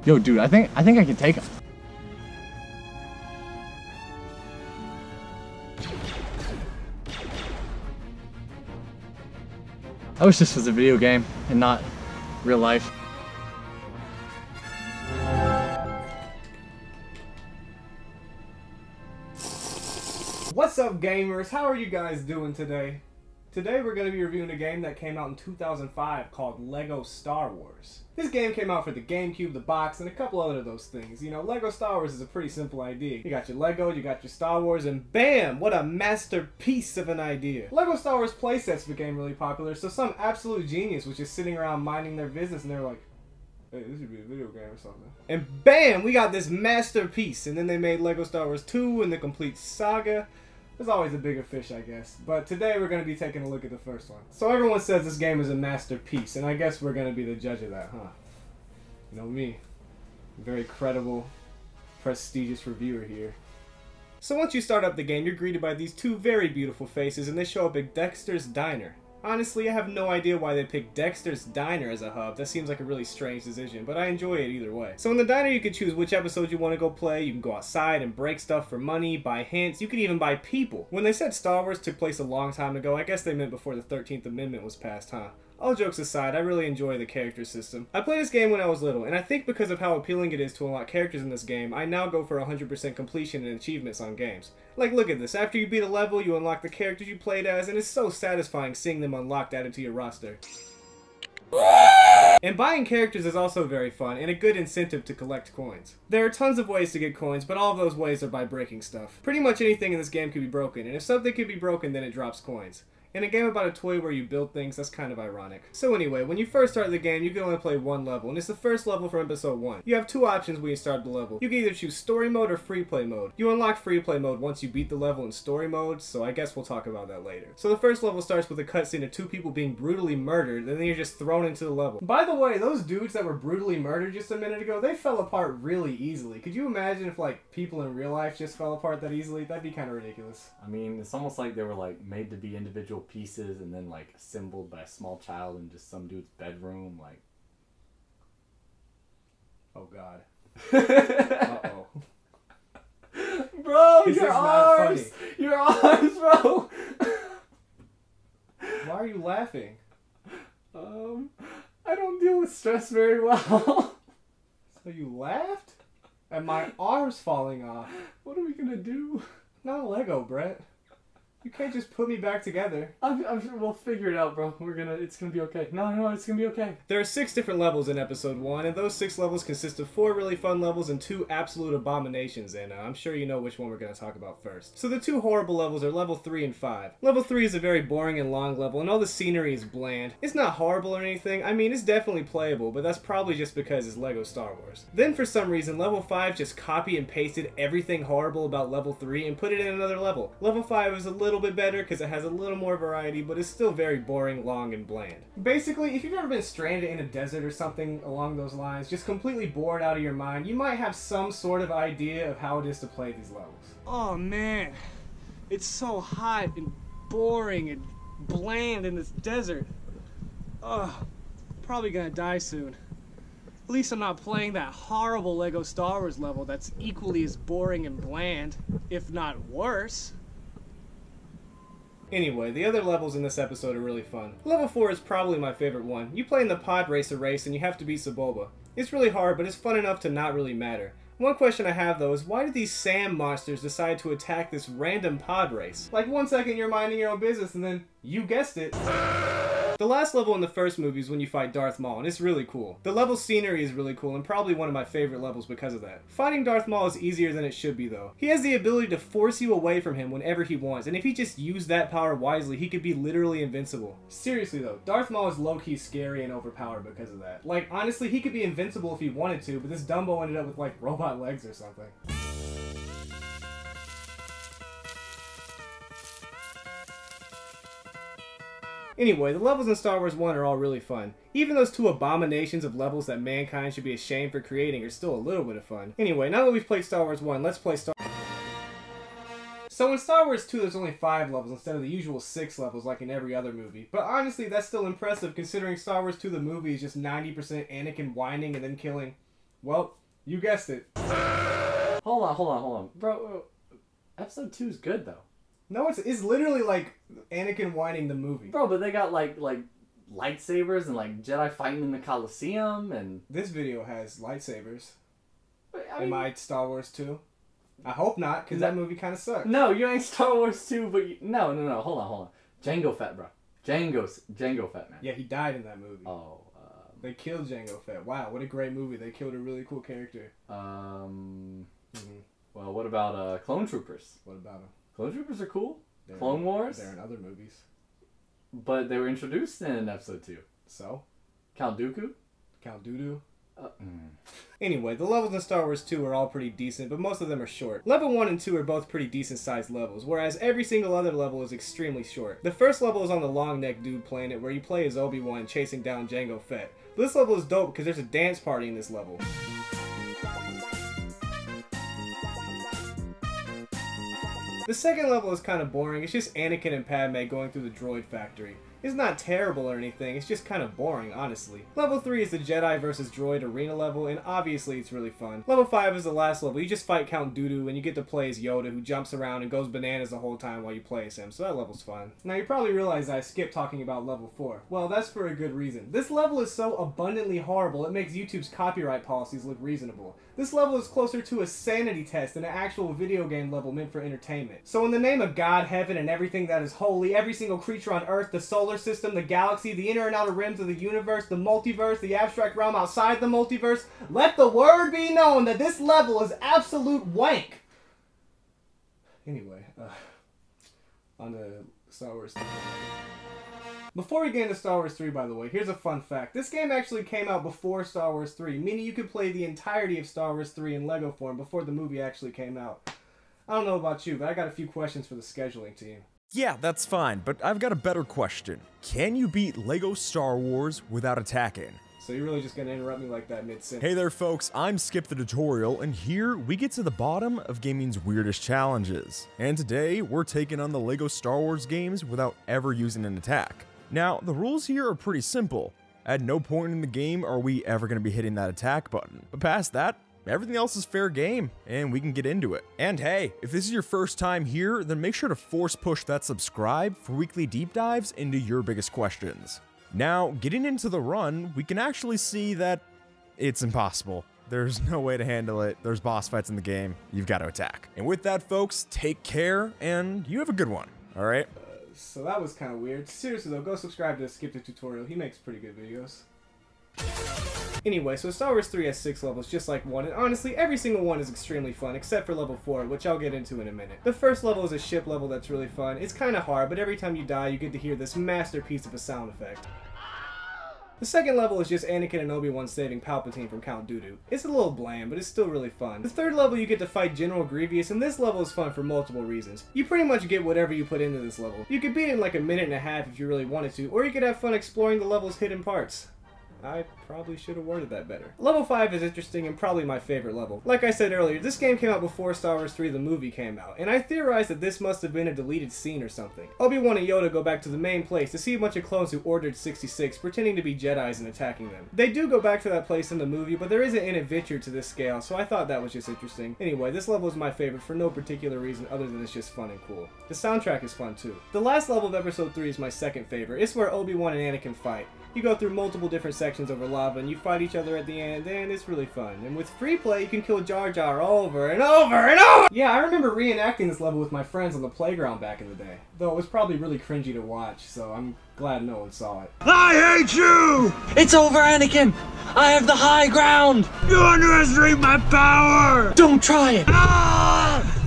Yo, dude, I think I can take him. I wish this was a video game and not real life. What's up, gamers? How are you guys doing today? Today we're going to be reviewing a game that came out in 2005 called Lego Star Wars. This game came out for the Gamecube, the box, and a couple other of those things. You know, Lego Star Wars is a pretty simple idea. You got your Lego, you got your Star Wars, and BAM! What a masterpiece of an idea. Lego Star Wars playsets became really popular, so some absolute genius was just sitting around minding their business and they were like, hey, this should be a video game or something. And BAM! We got this masterpiece. And then they made Lego Star Wars 2 and the complete saga. There's always a bigger fish, I guess. But today we're going to be taking a look at the first one. So everyone says this game is a masterpiece, and I guess we're going to be the judge of that, huh? You know me. Very credible, prestigious reviewer here. So once you start up the game, you're greeted by these two very beautiful faces, and they show up at Dexter's Diner. Honestly, I have no idea why they picked Dexter's Diner as a hub. That seems like a really strange decision, but I enjoy it either way. So in the diner, you can choose which episode you want to go play. You can go outside and break stuff for money, buy hints. You can even buy people. When they said Star Wars took place a long time ago, I guess they meant before the 13th Amendment was passed, huh? All jokes aside, I really enjoy the character system. I played this game when I was little, and I think because of how appealing it is to unlock characters in this game, I now go for 100% completion and achievements on games. Like, look at this. After you beat a level, you unlock the characters you played as, and it's so satisfying seeing them unlocked added to your roster. And buying characters is also very fun, and a good incentive to collect coins. There are tons of ways to get coins, but all of those ways are by breaking stuff. Pretty much anything in this game can be broken, and if something can be broken, then it drops coins. In a game about a toy where you build things, that's kind of ironic. So anyway, when you first start the game, you can only play one level, and it's the first level from episode 1. You have two options when you start the level. You can either choose story mode or free play mode. You unlock free play mode once you beat the level in story mode, so I guess we'll talk about that later. So the first level starts with a cutscene of two people being brutally murdered, and then you're just thrown into the level. By the way, those dudes that were brutally murdered just a minute ago, they fell apart really easily. Could you imagine if, like, people in real life just fell apart that easily? That'd be kind of ridiculous. I mean, it's almost like they were like made to be individual pieces and then like assembled by a small child in just some dude's bedroom, like. Oh God. Uh-oh. Bro, your arms! Your arms, bro! Why are you laughing? I don't deal with stress very well. So you laughed? At my arms falling off. What are we gonna do? Not a Lego, Brett. You can't just put me back together. I'm sure we'll figure it out, bro. It's gonna be okay. No, it's gonna be okay. There are 6 different levels in episode 1, and those 6 levels consist of 4 really fun levels and 2 absolute abominations, and I'm sure you know which one we're gonna talk about first. So the 2 horrible levels are level 3 and 5. Level 3 is a very boring and long level, and all the scenery is bland. It's not horrible or anything. I mean, it's definitely playable, but that's probably just because it's Lego Star Wars. Then for some reason, level 5 just copy and pasted everything horrible about level 3 and put it in another level. Level 5 is a little bit better because it has a little more variety, but it's still very boring, long, and bland. Basically, if you've ever been stranded in a desert or something along those lines, just completely bored out of your mind, you might have some sort of idea of how it is to play these levels. Oh man, it's so hot and boring and bland in this desert. Ugh, probably gonna die soon. At least I'm not playing that horrible Lego Star Wars level that's equally as boring and bland, if not worse. Anyway, the other levels in this episode are really fun. Level 4 is probably my favorite one. You play in the pod racer race and you have to beat Saboba. It's really hard, but it's fun enough to not really matter. One question I have though is why did these Sam monsters decide to attack this random pod race? Like 1 second you're minding your own business and then, you guessed it. The last level in the first movie is when you fight Darth Maul, and it's really cool. The level scenery is really cool, and probably one of my favorite levels because of that. Fighting Darth Maul is easier than it should be, though. He has the ability to force you away from him whenever he wants, and if he just used that power wisely, he could be literally invincible. Seriously, though, Darth Maul is low-key scary and overpowered because of that. Like, honestly, he could be invincible if he wanted to, but this Dumbo ended up with, like, robot legs or something. Anyway, the levels in Star Wars 1 are all really fun. Even those 2 abominations of levels that mankind should be ashamed for creating are still a little bit of fun. Anyway, now that we've played Star Wars 1, let's play Star So in Star Wars 2, there's only 5 levels instead of the usual 6 levels like in every other movie. But honestly, that's still impressive considering Star Wars 2 the movie is just 90% Anakin whining and then killing. Well, you guessed it. Hold on. Bro, episode 2 is good, though. No, it's literally like Anakin whining the movie. Bro, but they got like lightsabers and like Jedi fighting in the Coliseum and... This video has lightsabers. I mean, Am I Star Wars 2? I hope not, because that movie kind of sucked. No, you ain't Star Wars 2, but no. Hold on. Jango Fett, bro. Jango Fett, man. Yeah, he died in that movie. Oh. They killed Jango Fett. Wow, what a great movie. They killed a really cool character. Well, what about Clone Troopers? What about them? Clone Troopers are cool. Clone Wars? They're in other movies. But they were introduced in episode 2. So? Count Dooku? Count Doo-Doo? Anyway, the levels in Star Wars 2 are all pretty decent, but most of them are short. Level 1 and 2 are both pretty decent sized levels, whereas every single other level is extremely short. The first level is on the Long Neck Dude planet, where you play as Obi-Wan chasing down Jango Fett. This level is dope because there's a dance party in this level. The second level is kind of boring. It's just Anakin and Padme going through the droid factory. It's not terrible or anything, it's just kind of boring, honestly. Level 3 is the Jedi vs. Droid arena level, and obviously it's really fun. Level 5 is the last level. You just fight Count Doo-Doo, and you get to play as Yoda, who jumps around and goes bananas the whole time while you play as him, so that level's fun. Now you probably realize I skipped talking about level 4. Well, that's for a good reason. This level is so abundantly horrible, it makes YouTube's copyright policies look reasonable. This level is closer to a sanity test than an actual video game level meant for entertainment. So in the name of God, heaven, and everything that is holy, every single creature on Earth, the solar system, the galaxy, the inner and outer rims of the universe, the multiverse, the abstract realm outside the multiverse, let the word be known that this level is absolute wank! Anyway, on to Star Wars 3. Before we get into Star Wars 3, by the way, here's a fun fact. This game actually came out before Star Wars 3, meaning you could play the entirety of Star Wars 3 in Lego form before the movie actually came out. I don't know about you, but I got a few questions for the scheduling team. Yeah, that's fine, but I've got a better question. Can you beat Lego Star Wars without attacking? So you're really just gonna interrupt me like that mid-sentence? Hey there folks, I'm Skip the Tutorial, and here we get to the bottom of gaming's weirdest challenges. And today, we're taking on the Lego Star Wars games without ever using an attack. Now, the rules here are pretty simple. At no point in the game are we ever going to be hitting that attack button. But past that, everything else is fair game, and we can get into it. And hey, if this is your first time here, then make sure to force push that subscribe for weekly deep dives into your biggest questions. Now, getting into the run, we can actually see that it's impossible. There's no way to handle it. There's boss fights in the game. You've got to attack. And with that, folks, take care, and you have a good one. All right? So that was kind of weird. Seriously though, go subscribe to Skip the Tutorial. He makes pretty good videos. Anyway, so Star Wars 3 has 6 levels, just like 1, and honestly, every single one is extremely fun, except for level 4, which I'll get into in a minute. The first level is a ship level that's really fun. It's kind of hard, but every time you die, you get to hear this masterpiece of a sound effect. The second level is just Anakin and Obi-Wan saving Palpatine from Count Doo-Doo. It's a little bland, but it's still really fun. The third level you get to fight General Grievous, and this level is fun for multiple reasons. You pretty much get whatever you put into this level. You could beat it in like a minute and a half if you really wanted to, or you could have fun exploring the level's hidden parts. I probably should have worded that better. Level 5 is interesting and probably my favorite level. Like I said earlier, this game came out before Star Wars 3 the movie came out, and I theorized that this must have been a deleted scene or something. Obi-Wan and Yoda go back to the main place to see a bunch of clones who ordered 66, pretending to be Jedis and attacking them. They do go back to that place in the movie, but there isn't an adventure to this scale, so I thought that was just interesting. Anyway, this level is my favorite for no particular reason other than it's just fun and cool. The soundtrack is fun too. The last level of episode 3 is my second favorite. It's where Obi-Wan and Anakin fight. You go through multiple different sections over lava and you fight each other at the end, and it's really fun. And with free play, you can kill Jar Jar over and over and over! Yeah, I remember reenacting this level with my friends on the playground back in the day. Though it was probably really cringy to watch, so I'm glad no one saw it. I hate you! It's over, Anakin! I have the high ground! You underestimate my power! Don't try it! Ah!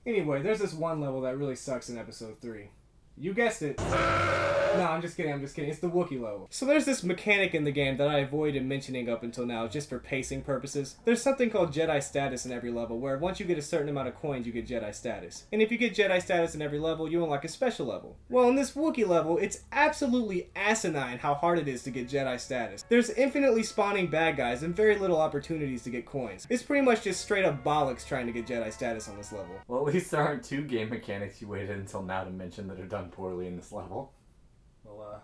Anyway, there's this one level that really sucks in episode 3. You guessed it. No, I'm just kidding. It's the Wookiee level. So there's this mechanic in the game that I avoided mentioning up until now just for pacing purposes. There's something called Jedi status in every level, where once you get a certain amount of coins, you get Jedi status. And if you get Jedi status in every level, you unlock a special level. Well, in this Wookiee level, it's absolutely asinine how hard it is to get Jedi status. There's infinitely spawning bad guys and very little opportunities to get coins. It's pretty much just straight up bollocks trying to get Jedi status on this level. Well, at least there aren't two game mechanics you waited until now to mention that are done poorly in this level. Well,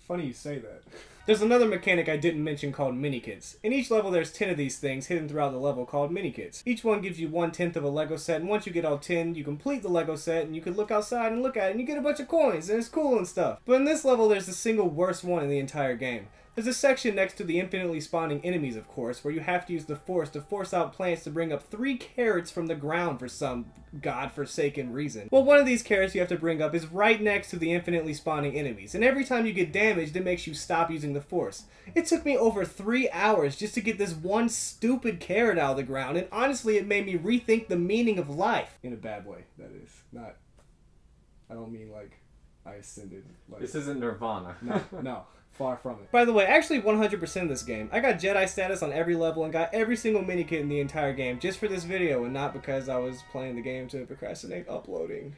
funny you say that. There's another mechanic I didn't mention called mini-kits. In each level there's 10 of these things hidden throughout the level called mini-kits. Each one gives you 1/10 of a Lego set, and once you get all 10, you complete the Lego set, and you can look outside and look at it, and you get a bunch of coins, and it's cool and stuff. But in this level there's the single worst one in the entire game. There's a section next to the infinitely spawning enemies, of course, where you have to use the Force to force out plants to bring up 3 carrots from the ground for some godforsaken reason. Well, one of these carrots you have to bring up is right next to the infinitely spawning enemies, and every time you get damaged, it makes you stop using the Force. It took me over 3 hours just to get this one stupid carrot out of the ground, and honestly, it made me rethink the meaning of life. In a bad way, that is. Not... I don't mean like I ascended. Like... This isn't Nirvana. No. Far from it. By the way, actually 100% of this game. I got Jedi status on every level and got every single mini-kit in the entire game just for this video and not because I was playing the game to procrastinate uploading.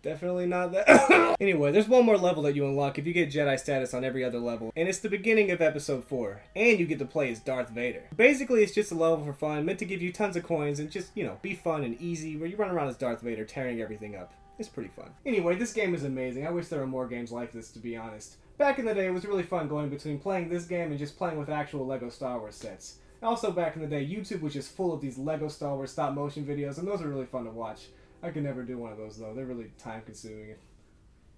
Definitely not that. Anyway, there's one more level that you unlock if you get Jedi status on every other level, and it's the beginning of episode 4, and you get to play as Darth Vader. Basically, it's just a level for fun, meant to give you tons of coins and just, you know, be fun and easy, where you run around as Darth Vader tearing everything up. It's pretty fun. Anyway, this game is amazing. I wish there were more games like this, to be honest. Back in the day, it was really fun going between playing this game and just playing with actual LEGO Star Wars sets. Also, back in the day, YouTube was just full of these LEGO Star Wars stop-motion videos, and those are really fun to watch. I could never do one of those, though. They're really time-consuming.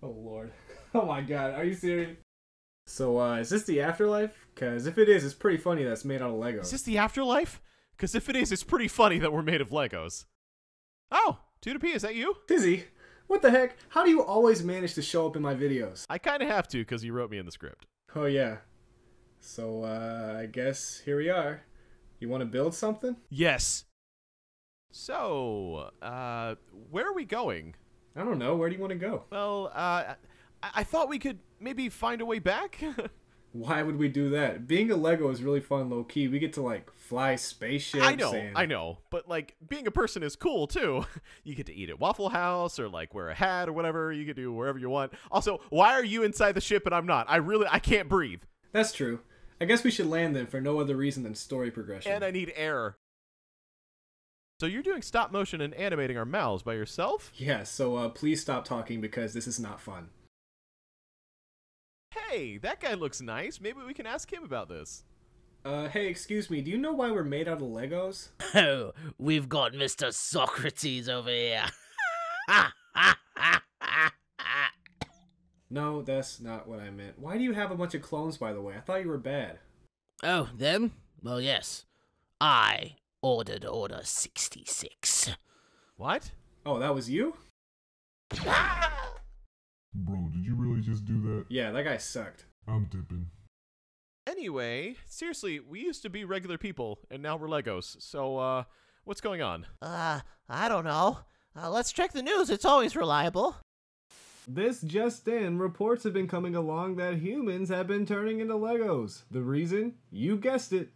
Oh, Lord. Oh, my God. Are you serious? So, is this the afterlife? Because if it is, it's pretty funny that it's made out of Legos. Is this the afterlife? Because if it is, it's pretty funny that we're made of Legos. Oh, Tooterp, is that you? Tizzy, what the heck? How do you always manage to show up in my videos? I kind of have to, because you wrote me in the script. Oh, yeah. So, I guess here we are. You want to build something? Yes. So, where are we going? I don't know. Where do you want to go? Well, I thought we could maybe find a way back. Why would we do that? Being a Lego is really fun, low-key. We get to, like, fly spaceships. I know. But, like, being a person is cool, too. You get to eat at Waffle House or, like, wear a hat or whatever. You can do wherever you want. Also, why are you inside the ship and I'm not? I can't breathe. That's true. I guess we should land then for no other reason than story progression. And I need air. So you're doing stop motion and animating our mouths by yourself? Yeah, so please stop talking because this is not fun. Hey, that guy looks nice. Maybe we can ask him about this. Hey, excuse me, do you know why we're made out of Legos? Oh, we've got Mr. Socrates over here. No, that's not what I meant. Why do you have a bunch of clones, by the way? I thought you were bad. Oh, them? Well, yes. I ordered Order 66. What? Oh, that was you? Bro, did you really just do that? Yeah, that guy sucked. I'm dipping. Anyway, seriously, we used to be regular people, and now we're Legos. So, what's going on? I don't know. Let's check the news. It's always reliable. This just in, reports have been coming along that humans have been turning into Legos. The reason? You guessed it.